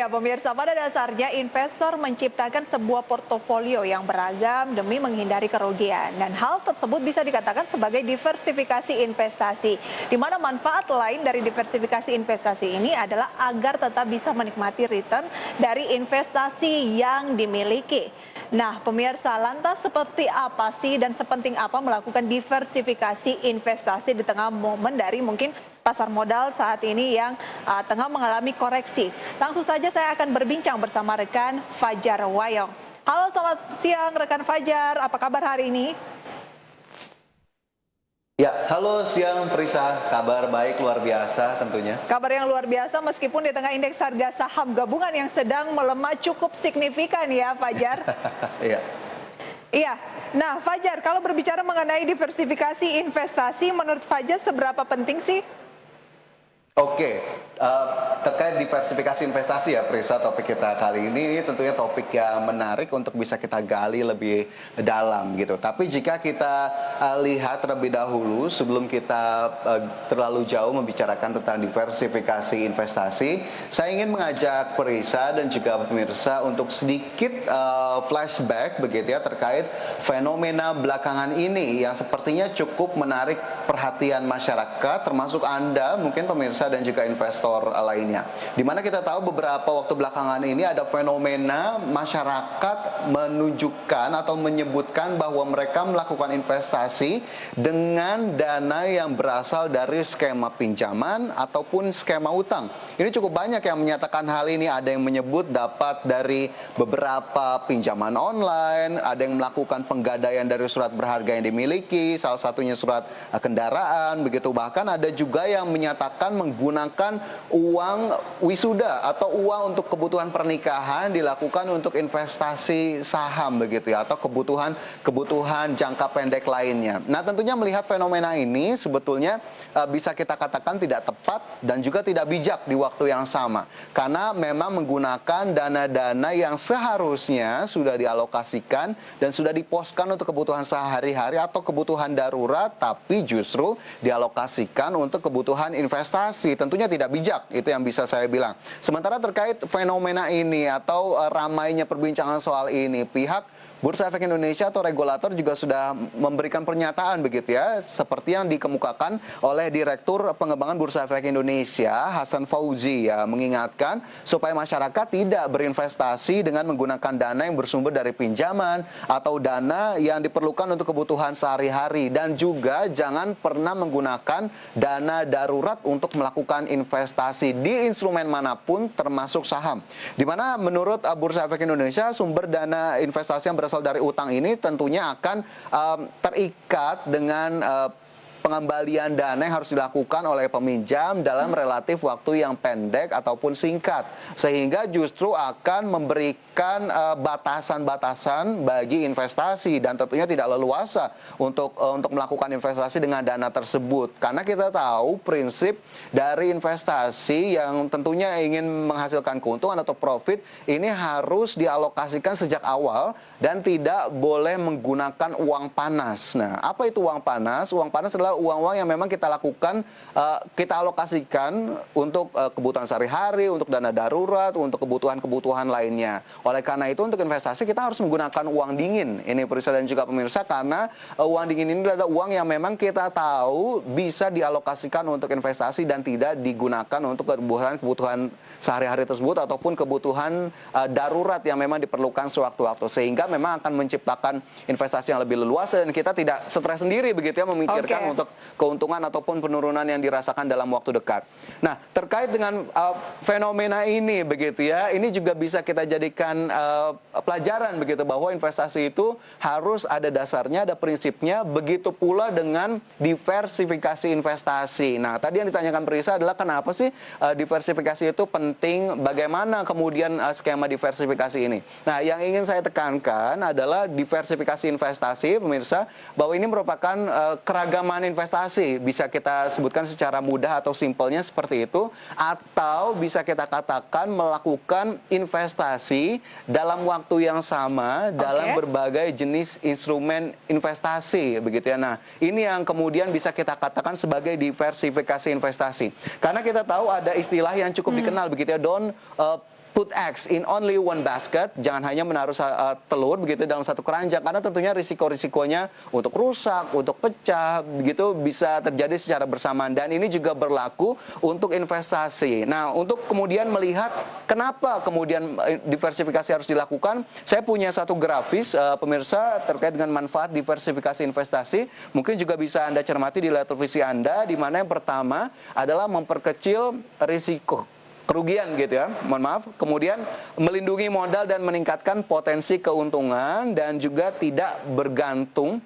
Ya, pemirsa, pada dasarnya investor menciptakan sebuah portofolio yang beragam demi menghindari kerugian. Dan hal tersebut bisa dikatakan sebagai diversifikasi investasi. Di mana manfaat lain dari diversifikasi investasi ini adalah agar tetap bisa menikmati return dari investasi yang dimiliki. Nah, pemirsa, lantas seperti apa sih dan sepenting apa melakukan diversifikasi investasi di tengah momen dari mungkin pasar modal saat ini yang tengah mengalami koreksi. Langsung saja saya akan berbincang bersama rekan Fajar Wayong. Halo, selamat siang rekan Fajar, apa kabar hari ini? Ya, halo siang Prisa, kabar baik luar biasa tentunya. Kabar yang luar biasa meskipun di tengah indeks harga saham gabungan yang sedang melemah cukup signifikan ya Fajar. Iya. Iya, nah Fajar, kalau berbicara mengenai diversifikasi investasi, menurut Fajar seberapa penting sih? Oke, terkait diversifikasi investasi ya Prisa, topik kita kali ini tentunya topik yang menarik untuk bisa kita gali lebih dalam gitu. Tapi jika kita lihat terlebih dahulu sebelum kita terlalu jauh membicarakan tentang diversifikasi investasi, saya ingin mengajak Prisa dan juga pemirsa untuk sedikit flashback begitu ya terkait fenomena belakangan ini yang sepertinya cukup menarik perhatian masyarakat, termasuk Anda mungkin pemirsa dan juga investor lainnya. Dimana kita tahu beberapa waktu belakangan ini ada fenomena masyarakat menunjukkan atau menyebutkan bahwa mereka melakukan investasi dengan dana yang berasal dari skema pinjaman ataupun skema utang. Ini cukup banyak yang menyatakan hal ini. Ada yang menyebut dapat dari beberapa pinjaman online, ada yang melakukan penggadaian dari surat berharga yang dimiliki, salah satunya surat kendaraan, begitu. Bahkan ada juga yang menyatakan menggunakan uang wisuda atau uang untuk kebutuhan pernikahan dilakukan untuk investasi saham begitu ya, atau kebutuhan jangka pendek lainnya. Nah, tentunya melihat fenomena ini sebetulnya bisa kita katakan tidak tepat dan juga tidak bijak di waktu yang sama, karena memang menggunakan dana-dana yang seharusnya sudah dialokasikan dan sudah diposkan untuk kebutuhan sehari-hari atau kebutuhan darurat, tapi justru dialokasikan untuk kebutuhan investasi. Tentunya tidak bijak, itu yang bisa saya bilang. Sementara terkait fenomena ini atau ramainya perbincangan soal ini, pihak Bursa Efek Indonesia atau regulator juga sudah memberikan pernyataan begitu ya, seperti yang dikemukakan oleh Direktur Pengembangan Bursa Efek Indonesia Hasan Fauzi ya, mengingatkan supaya masyarakat tidak berinvestasi dengan menggunakan dana yang bersumber dari pinjaman atau dana yang diperlukan untuk kebutuhan sehari-hari, dan juga jangan pernah menggunakan dana darurat untuk melakukan investasi di instrumen manapun termasuk saham. Dimana menurut Bursa Efek Indonesia sumber dana investasi yang berasal dari utang ini tentunya akan terikat dengan pengembalian dana yang harus dilakukan oleh peminjam dalam relatif waktu yang pendek ataupun singkat, sehingga justru akan memberikan batasan-batasan bagi investasi dan tentunya tidak leluasa untuk melakukan investasi dengan dana tersebut, karena kita tahu prinsip dari investasi yang tentunya ingin menghasilkan keuntungan atau profit ini harus dialokasikan sejak awal dan tidak boleh menggunakan uang panas. Nah, apa itu uang panas? Uang panas adalah uang-uang yang memang kita lakukan, kita alokasikan untuk kebutuhan sehari-hari, untuk dana darurat, untuk kebutuhan-kebutuhan lainnya. Oleh karena itu untuk investasi kita harus menggunakan uang dingin. Ini Prisa dan juga pemirsa, karena uang dingin ini adalah uang yang memang kita tahu bisa dialokasikan untuk investasi dan tidak digunakan untuk kebutuhan sehari-hari tersebut ataupun kebutuhan darurat yang memang diperlukan sewaktu-waktu, sehingga memang akan menciptakan investasi yang lebih leluasa dan kita tidak stres sendiri begitu ya memikirkan untuk keuntungan ataupun penurunan yang dirasakan dalam waktu dekat. Nah, terkait dengan fenomena ini begitu ya, ini juga bisa kita jadikan pelajaran begitu, bahwa investasi itu harus ada dasarnya, ada prinsipnya, begitu pula dengan diversifikasi investasi. Nah, tadi yang ditanyakan Prisa adalah kenapa sih diversifikasi itu penting, bagaimana kemudian skema diversifikasi ini. Nah, yang ingin saya tekankan adalah diversifikasi investasi, pemirsa, bahwa ini merupakan keragaman investasi, bisa kita sebutkan secara mudah atau simpelnya seperti itu, atau bisa kita katakan melakukan investasi dalam waktu yang sama dalam berbagai jenis instrumen investasi begitu ya. Nah, ini yang kemudian bisa kita katakan sebagai diversifikasi investasi, karena kita tahu ada istilah yang cukup dikenal begitu ya, put eggs in only one basket, jangan hanya menaruh telur begitu dalam satu keranjang, karena tentunya risiko-risikonya untuk rusak, untuk pecah, begitu bisa terjadi secara bersamaan. Dan ini juga berlaku untuk investasi. Nah, untuk kemudian melihat kenapa kemudian diversifikasi harus dilakukan, saya punya satu grafis pemirsa terkait dengan manfaat diversifikasi investasi. Mungkin juga bisa Anda cermati di layar televisi Anda, di mana yang pertama adalah memperkecil risiko kerugian gitu ya, mohon maaf. Kemudian melindungi modal dan meningkatkan potensi keuntungan, dan juga tidak bergantung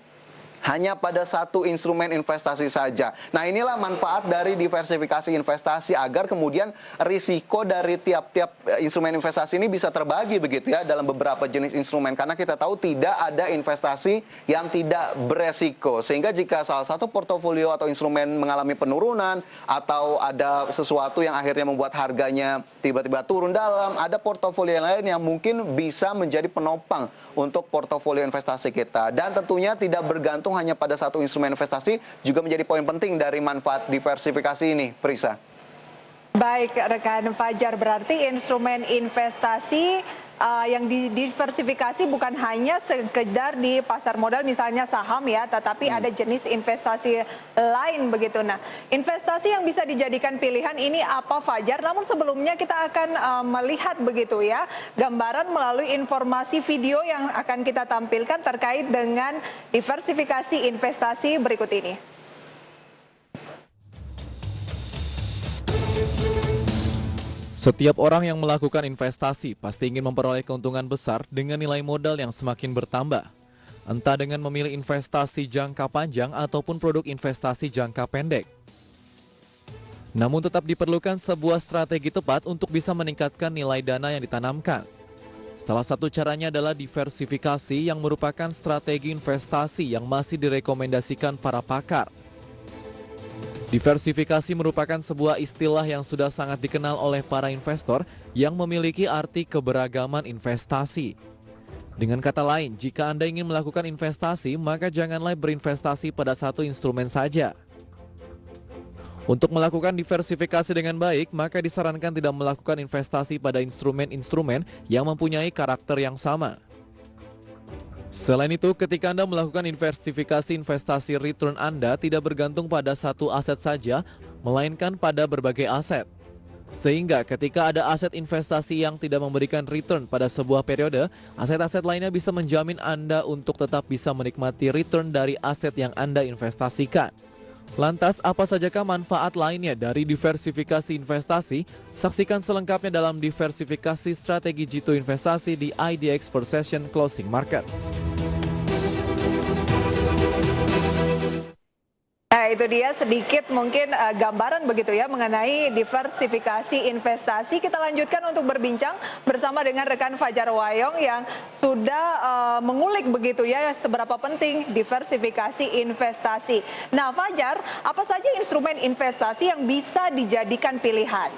hanya pada satu instrumen investasi saja. Nah, inilah manfaat dari diversifikasi investasi, agar kemudian risiko dari tiap-tiap instrumen investasi ini bisa terbagi begitu ya dalam beberapa jenis instrumen, karena kita tahu tidak ada investasi yang tidak beresiko. Sehingga jika salah satu portofolio atau instrumen mengalami penurunan, atau ada sesuatu yang akhirnya membuat harganya tiba-tiba turun dalam, ada portofolio lain yang mungkin bisa menjadi penopang untuk portofolio investasi kita. Dan tentunya tidak bergantung hanya pada satu instrumen investasi, juga menjadi poin penting dari manfaat diversifikasi ini, Prisa. Baik, rekan Fajar, berarti instrumen investasi yang didiversifikasi bukan hanya sekedar di pasar modal misalnya saham ya, tetapi ada jenis investasi lain begitu. Nah, investasi yang bisa dijadikan pilihan ini apa, Fajar? Namun sebelumnya kita akan melihat begitu ya gambaran melalui informasi video yang akan kita tampilkan terkait dengan diversifikasi investasi berikut ini. Setiap orang yang melakukan investasi pasti ingin memperoleh keuntungan besar dengan nilai modal yang semakin bertambah. Entah dengan memilih investasi jangka panjang ataupun produk investasi jangka pendek. Namun tetap diperlukan sebuah strategi tepat untuk bisa meningkatkan nilai dana yang ditanamkan. Salah satu caranya adalah diversifikasi, yang merupakan strategi investasi yang masih direkomendasikan para pakar. Diversifikasi merupakan sebuah istilah yang sudah sangat dikenal oleh para investor yang memiliki arti keberagaman investasi. Dengan kata lain, jika Anda ingin melakukan investasi, maka janganlah berinvestasi pada satu instrumen saja. Untuk melakukan diversifikasi dengan baik, maka disarankan tidak melakukan investasi pada instrumen-instrumen yang mempunyai karakter yang sama. Selain itu, ketika Anda melakukan diversifikasi investasi, return Anda tidak bergantung pada satu aset saja, melainkan pada berbagai aset. Sehingga ketika ada aset investasi yang tidak memberikan return pada sebuah periode, aset-aset lainnya bisa menjamin Anda untuk tetap bisa menikmati return dari aset yang Anda investasikan. Lantas, apa sajakah manfaat lainnya dari diversifikasi investasi? Saksikan selengkapnya dalam diversifikasi strategi Jitu investasi di IDX First Session Closing Market. Nah, itu dia sedikit mungkin gambaran begitu ya mengenai diversifikasi investasi. Kita lanjutkan untuk berbincang bersama dengan rekan Fajar Wayong yang sudah mengulik begitu ya seberapa penting diversifikasi investasi. Nah, Fajar, apa saja instrumen investasi yang bisa dijadikan pilihan?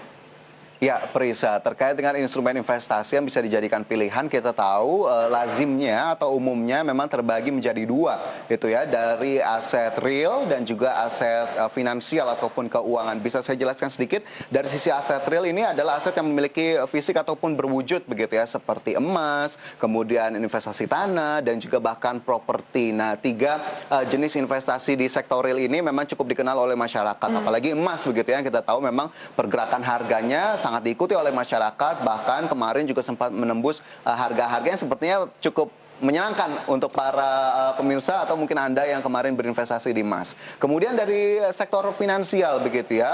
Ya, Prisa, terkait dengan instrumen investasi yang bisa dijadikan pilihan, kita tahu lazimnya atau umumnya memang terbagi menjadi dua, gitu ya, dari aset real dan juga aset finansial ataupun keuangan. Bisa saya jelaskan sedikit? Dari sisi aset real ini adalah aset yang memiliki fisik ataupun berwujud, begitu ya, seperti emas, kemudian investasi tanah, dan juga bahkan properti. Nah, tiga jenis investasi di sektor real ini memang cukup dikenal oleh masyarakat, apalagi emas, begitu ya. Kita tahu memang pergerakan harganya sangat diikuti oleh masyarakat, bahkan kemarin juga sempat menembus harga-harga yang sepertinya cukup menyenangkan untuk para pemirsa atau mungkin Anda yang kemarin berinvestasi di emas. Kemudian dari sektor finansial begitu ya,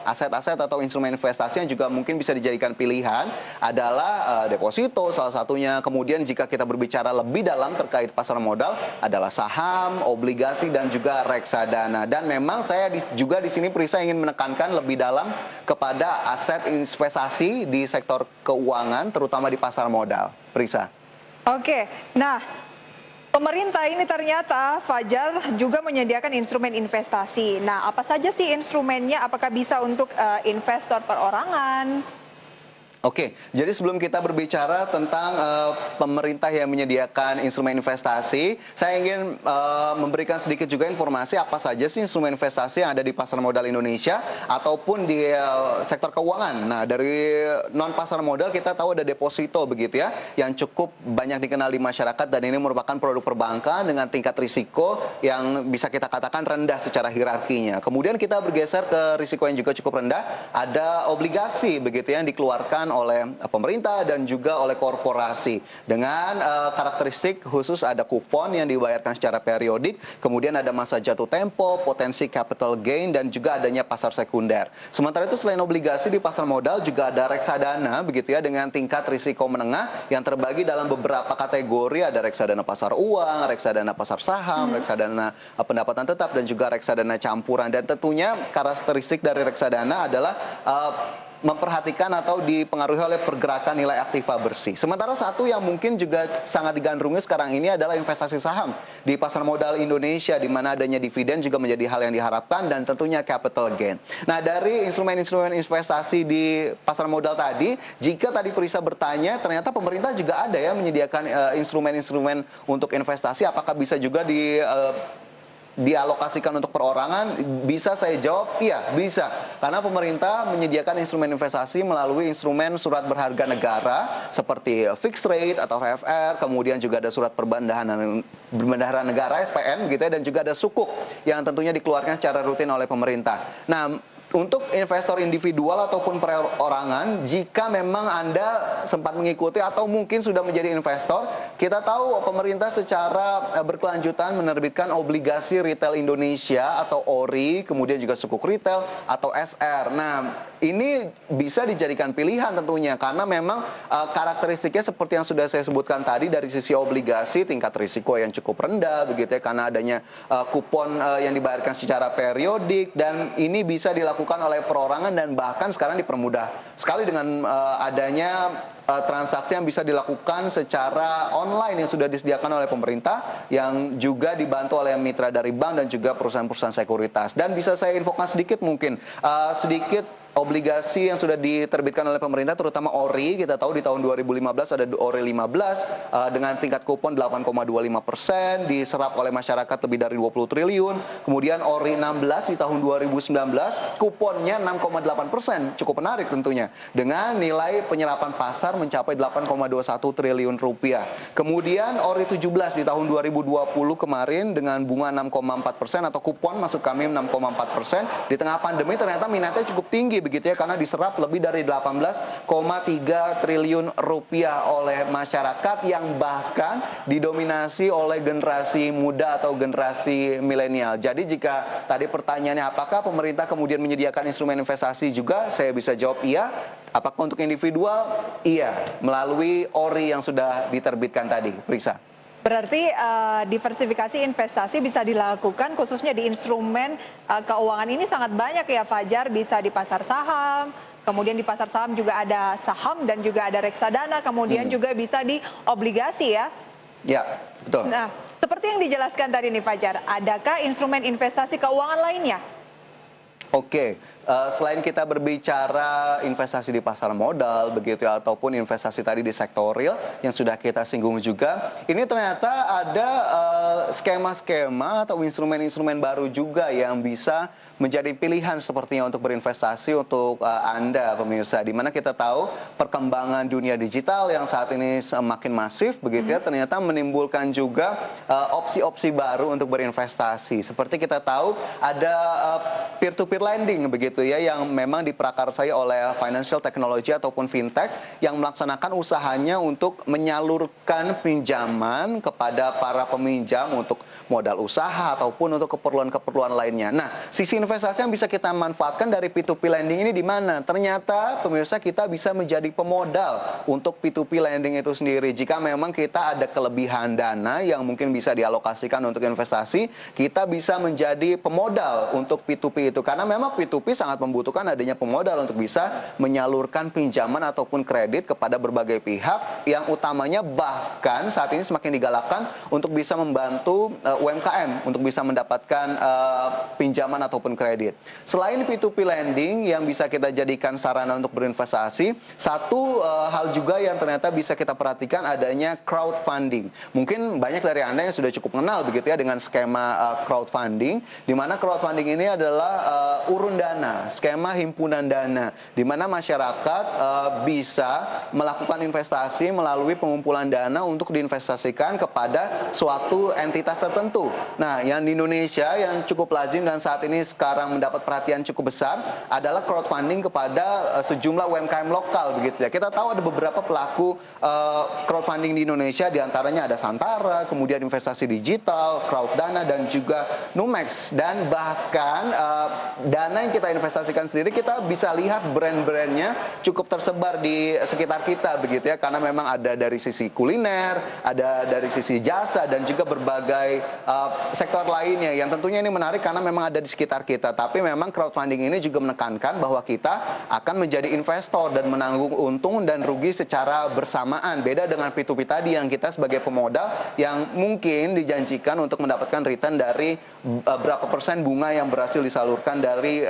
aset-aset atau instrumen investasi yang juga mungkin bisa dijadikan pilihan adalah deposito salah satunya. Kemudian jika kita berbicara lebih dalam terkait pasar modal adalah saham, obligasi dan juga reksadana. Dan memang saya juga di sini Prisa ingin menekankan lebih dalam kepada aset investasi di sektor keuangan terutama di pasar modal. Prisa. Oke, nah pemerintah ini ternyata Fajar juga menyediakan instrumen investasi. Nah, apa saja sih instrumennya? Apakah bisa untuk investor perorangan? Oke, jadi sebelum kita berbicara tentang pemerintah yang menyediakan instrumen investasi, saya ingin memberikan sedikit juga informasi apa saja sih instrumen investasi yang ada di pasar modal Indonesia ataupun di sektor keuangan. Nah, dari non pasar modal kita tahu ada deposito begitu ya, yang cukup banyak dikenal di masyarakat dan ini merupakan produk perbankan dengan tingkat risiko yang bisa kita katakan rendah secara hierarkinya. Kemudian kita bergeser ke risiko yang juga cukup rendah, ada obligasi begitu ya, yang dikeluarkan oleh pemerintah dan juga oleh korporasi dengan karakteristik khusus ada kupon yang dibayarkan secara periodik, kemudian ada masa jatuh tempo, potensi capital gain dan juga adanya pasar sekunder. Sementara itu selain obligasi di pasar modal juga ada reksadana begitu ya dengan tingkat risiko menengah yang terbagi dalam beberapa kategori, ada reksadana pasar uang, reksadana pasar saham, reksadana pendapatan tetap dan juga reksadana campuran dan tentunya karakteristik dari reksadana adalah memperhatikan atau dipengaruhi oleh pergerakan nilai aktiva bersih. Sementara satu yang mungkin juga sangat digandrungi sekarang ini adalah investasi saham di pasar modal Indonesia, di mana adanya dividen juga menjadi hal yang diharapkan dan tentunya capital gain. Nah, dari instrumen-instrumen investasi di pasar modal tadi, jika tadi Prisa bertanya, ternyata pemerintah juga ada ya menyediakan instrumen-instrumen untuk investasi, apakah bisa juga dialokasikan untuk perorangan? Bisa saya jawab, iya bisa. Karena pemerintah menyediakan instrumen investasi melalui instrumen surat berharga negara seperti fixed rate atau VFR, kemudian juga ada surat perbendaharaan negara SPN gitu ya, dan juga ada sukuk yang tentunya dikeluarkan secara rutin oleh pemerintah. Nah, untuk investor individual ataupun perorangan, jika memang Anda sempat mengikuti atau mungkin sudah menjadi investor, kita tahu pemerintah secara berkelanjutan menerbitkan obligasi retail Indonesia atau ORI, kemudian juga sukuk retail atau SR. Nah, ini bisa dijadikan pilihan tentunya karena memang karakteristiknya seperti yang sudah saya sebutkan tadi, dari sisi obligasi tingkat risiko yang cukup rendah begitu ya, karena adanya kupon yang dibayarkan secara periodik dan ini bisa dilakukan oleh perorangan dan bahkan sekarang dipermudah sekali dengan adanya transaksi yang bisa dilakukan secara online yang sudah disediakan oleh pemerintah yang juga dibantu oleh mitra dari bank dan juga perusahaan-perusahaan sekuritas. Dan bisa saya infokan sedikit mungkin sedikit obligasi yang sudah diterbitkan oleh pemerintah, terutama ORI. Kita tahu di tahun 2015 ada ORI 15 dengan tingkat kupon 8,25%, diserap oleh masyarakat lebih dari 20 triliun. Kemudian ORI 16 di tahun 2019, kuponnya 6,8%, cukup menarik tentunya, dengan nilai penyerapan pasar mencapai 8,21 triliun rupiah. Kemudian ORI 17 di tahun 2020 kemarin dengan bunga 6,4% atau kupon maksud kami 6,4%. Di tengah pandemi ternyata minatnya cukup tinggi begitu ya, karena diserap lebih dari 18,3 triliun rupiah oleh masyarakat yang bahkan didominasi oleh generasi muda atau generasi milenial. Jadi jika tadi pertanyaannya apakah pemerintah kemudian menyediakan instrumen investasi juga, saya bisa jawab iya. Apakah untuk individual? Iya, melalui ORI yang sudah diterbitkan tadi, Prisa. Berarti diversifikasi investasi bisa dilakukan khususnya di instrumen keuangan ini sangat banyak ya Fajar, bisa di pasar saham, kemudian di pasar saham juga ada saham dan juga ada reksadana, kemudian juga bisa di obligasi ya. Ya, betul. Nah, seperti yang dijelaskan tadi nih Fajar, adakah instrumen investasi keuangan lainnya? Oke, selain kita berbicara investasi di pasar modal begitu ya, ataupun investasi tadi di sektor real yang sudah kita singgung juga, ini ternyata ada skema-skema atau instrumen-instrumen baru juga yang bisa menjadi pilihan sepertinya untuk berinvestasi untuk Anda pemirsa, di mana kita tahu perkembangan dunia digital yang saat ini semakin masif begitu ya, ternyata menimbulkan juga opsi-opsi baru untuk berinvestasi. Seperti kita tahu ada peer-to-peer lending begitu ya, yang memang diprakarsai oleh financial technology ataupun fintech yang melaksanakan usahanya untuk menyalurkan pinjaman kepada para peminjam untuk modal usaha ataupun untuk keperluan-keperluan lainnya. Nah, sisi investasi yang bisa kita manfaatkan dari P2P lending ini di mana? Ternyata pemirsa, kita bisa menjadi pemodal untuk P2P lending itu sendiri. Jika memang kita ada kelebihan dana yang mungkin bisa dialokasikan untuk investasi, kita bisa menjadi pemodal untuk P2P itu. Karena memang P2P sangat membutuhkan adanya pemodal untuk bisa menyalurkan pinjaman ataupun kredit kepada berbagai pihak yang utamanya bahkan saat ini semakin digalakkan untuk bisa membantu UMKM untuk bisa mendapatkan pinjaman ataupun kredit. Selain P2P lending yang bisa kita jadikan sarana untuk berinvestasi, satu hal juga yang ternyata bisa kita perhatikan adanya crowdfunding. Mungkin banyak dari Anda yang sudah cukup mengenal begitu ya dengan skema crowdfunding, di mana crowdfunding ini adalah urun dana, skema himpunan dana, di mana masyarakat bisa melakukan investasi melalui pengumpulan dana untuk diinvestasikan kepada suatu entitas tertentu. Nah, yang di Indonesia yang cukup lazim dan saat ini sekarang mendapat perhatian cukup besar adalah crowdfunding kepada sejumlah UMKM lokal begitu ya. Kita tahu ada beberapa pelaku crowdfunding di Indonesia, diantaranya ada Santara, kemudian investasi digital, Crowddana, dan juga Numex. Dan bahkan dana yang kita investasikan sendiri, kita bisa lihat brand-brandnya cukup tersebar di sekitar kita begitu ya, karena memang ada dari sisi kuliner, ada dari sisi jasa, dan juga berbagai sektor lainnya yang tentunya ini menarik karena memang ada di sekitar kita. Tapi memang crowdfunding ini juga menekankan bahwa kita akan menjadi investor dan menanggung untung dan rugi secara bersamaan. Beda dengan P2P tadi yang kita sebagai pemodal yang mungkin dijanjikan untuk mendapatkan return dari berapa persen bunga yang berhasil disalurkan dari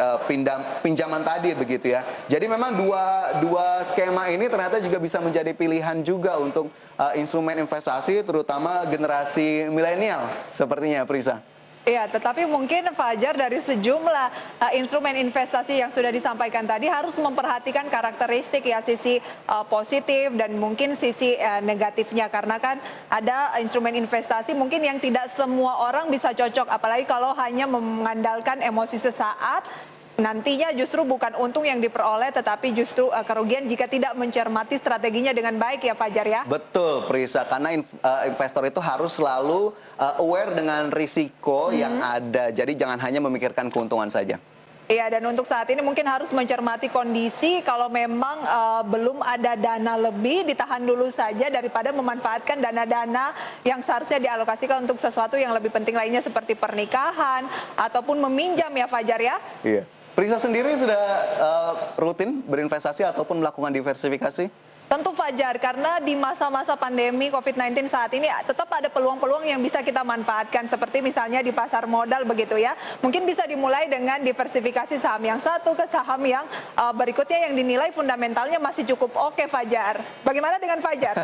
pinjaman tadi begitu ya. Jadi memang dua skema ini ternyata juga bisa menjadi pilihan juga untuk instrumen investasi terutama generasi milenial sepertinya, Prisa. Iya, tetapi mungkin Fajar dari sejumlah instrumen investasi yang sudah disampaikan tadi harus memperhatikan karakteristik ya, sisi positif dan mungkin sisi negatifnya, karena kan ada instrumen investasi mungkin yang tidak semua orang bisa cocok, apalagi kalau hanya mengandalkan emosi sesaat. Nantinya justru bukan untung yang diperoleh, tetapi justru kerugian jika tidak mencermati strateginya dengan baik ya Fajar ya? Betul, Prisa, karena investor itu harus selalu aware dengan risiko yang ada, jadi jangan hanya memikirkan keuntungan saja. Iya, dan untuk saat ini mungkin harus mencermati kondisi, kalau memang belum ada dana lebih, ditahan dulu saja daripada memanfaatkan dana-dana yang seharusnya dialokasikan untuk sesuatu yang lebih penting lainnya seperti pernikahan ataupun meminjam ya Fajar ya? Iya. Prisa sendiri sudah rutin berinvestasi ataupun melakukan diversifikasi? Tentu Fajar, karena di masa-masa pandemi COVID-19 saat ini tetap ada peluang-peluang yang bisa kita manfaatkan, seperti misalnya di pasar modal begitu ya. Mungkin bisa dimulai dengan diversifikasi saham yang satu ke saham yang berikutnya yang dinilai fundamentalnya masih cukup oke, Fajar. Bagaimana dengan Fajar?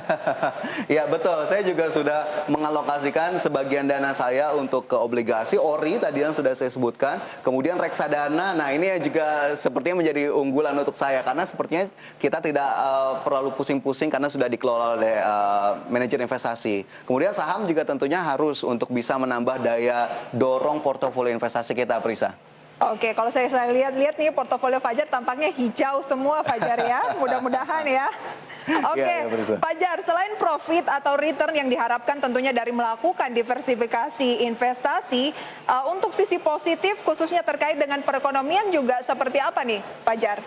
Ya betul, saya juga sudah mengalokasikan sebagian dana saya untuk ke obligasi, ORI tadi yang sudah saya sebutkan, kemudian reksadana. Nah ini juga sepertinya menjadi unggulan untuk saya, karena sepertinya kita tidak perlu pusing-pusing karena sudah dikelola oleh manajer investasi. Kemudian saham juga tentunya harus untuk bisa menambah daya dorong portofolio investasi kita, Prisa. Oke, kalau saya lihat nih portofolio Fajar tampaknya hijau semua Fajar ya, mudah-mudahan ya. Oke, Ya, Fajar, selain profit atau return yang diharapkan tentunya dari melakukan diversifikasi investasi, untuk sisi positif khususnya terkait dengan perekonomian juga seperti apa nih, Fajar?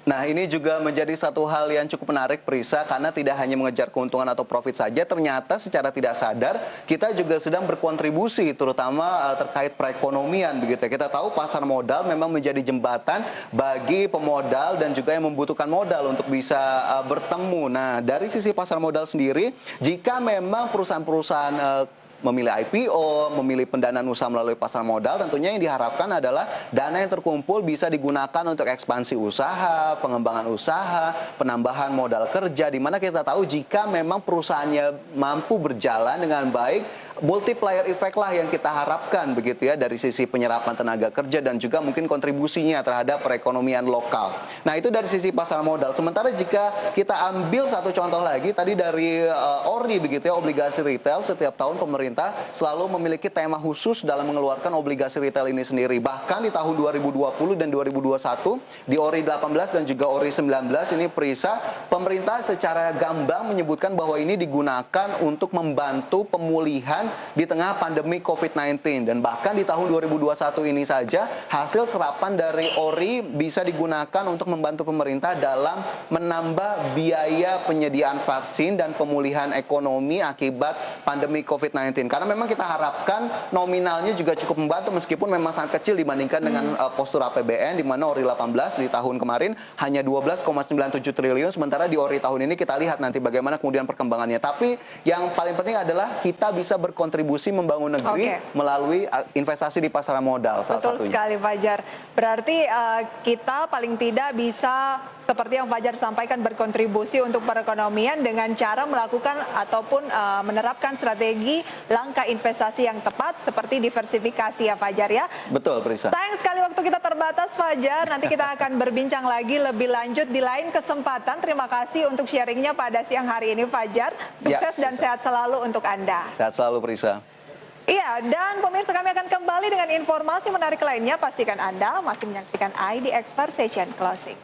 Nah ini juga menjadi satu hal yang cukup menarik, Prisa, karena tidak hanya mengejar keuntungan atau profit saja, ternyata secara tidak sadar kita juga sedang berkontribusi terutama terkait perekonomian begitu ya. Kita tahu pasar modal memang menjadi jembatan bagi pemodal dan juga yang membutuhkan modal untuk bisa bertemu. Nah dari sisi pasar modal sendiri, jika memang perusahaan-perusahaan memilih IPO, memilih pendanaan usaha melalui pasar modal, tentunya yang diharapkan adalah dana yang terkumpul bisa digunakan untuk ekspansi usaha, pengembangan usaha, penambahan modal kerja, di mana kita tahu jika memang perusahaannya mampu berjalan dengan baik, multiplier effect lah yang kita harapkan begitu ya, dari sisi penyerapan tenaga kerja dan juga mungkin kontribusinya terhadap perekonomian lokal. Nah itu dari sisi pasar modal. Sementara jika kita ambil satu contoh lagi tadi dari ORI begitu ya, obligasi retail, setiap tahun pemerintah selalu memiliki tema khusus dalam mengeluarkan obligasi retail ini sendiri. Bahkan di tahun 2020 dan 2021 di ORI 18 dan juga ORI 19 ini, Prisa, pemerintah secara gamblang menyebutkan bahwa ini digunakan untuk membantu pemulihan perbankan di tengah pandemi COVID-19. Dan bahkan di tahun 2021 ini saja hasil serapan dari ORI bisa digunakan untuk membantu pemerintah dalam menambah biaya penyediaan vaksin dan pemulihan ekonomi akibat pandemi COVID-19. Karena memang kita harapkan nominalnya juga cukup membantu meskipun memang sangat kecil dibandingkan dengan postur APBN, di mana ORI 18 di tahun kemarin hanya 12,97 triliun, sementara di ORI tahun ini kita lihat nanti bagaimana kemudian perkembangannya. Tapi yang paling penting adalah kita bisa berkontribusi membangun negeri melalui investasi di pasar modal salah Betul satunya. sekali Fajar. Berarti kita paling tidak bisa seperti yang Fajar sampaikan berkontribusi untuk perekonomian dengan cara melakukan ataupun menerapkan strategi langkah investasi yang tepat seperti diversifikasi ya Fajar ya. Betul, Prisa. Sayang sekali waktu kita terbatas Fajar. Nanti kita akan berbincang lagi lebih lanjut di lain kesempatan. Terima kasih untuk sharingnya pada siang hari ini Fajar. Sukses dan sehat selalu untuk Anda. Sehat selalu, Prisa. Iya, dan pemirsa kami akan kembali dengan informasi menarik lainnya. Pastikan Anda masih menyaksikan ID Expert Session Closing.